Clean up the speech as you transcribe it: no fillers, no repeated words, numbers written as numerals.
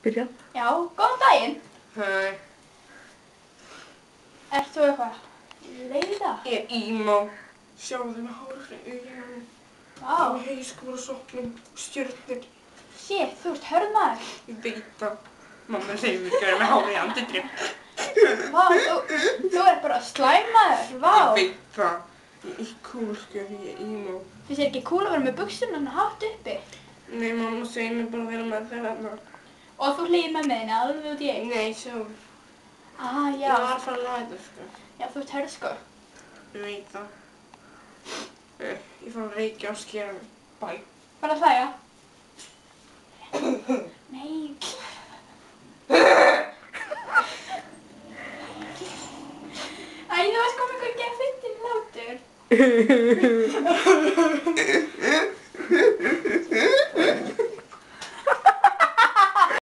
Byrja. Já, góðan daginn. Hæ. Ert þú eitthvað leið í dag? Ég er emo. Sjáðu þið með hárið í augunum. Vá. Með heiskólasokknum, stjörnur. Shit, þú ert hörð maður. Ég veit það. Mamma segir mér ekki að með hárið í andlitinu. Vá, þú ert bara slæm maður. Vá. Ég veit það. Ég er cool sko því ég er emo. Finnst þér ekki cool að vera með buxurnar hátt uppi? Nei, mamma segir mér bara að vera með þeir hérna. Og þú hlýðir með þinni alveg út í eitt? Nei, sjálf. Já. Ég var að fara að laga þetta sko. Já, þú ert hörð sko. Ég veit það. Ég fór að reykja og skera mig. Bæ. Bara að hlæja. Nei. Æ, þú varst komið eitthvað að gera fyndin hlátur.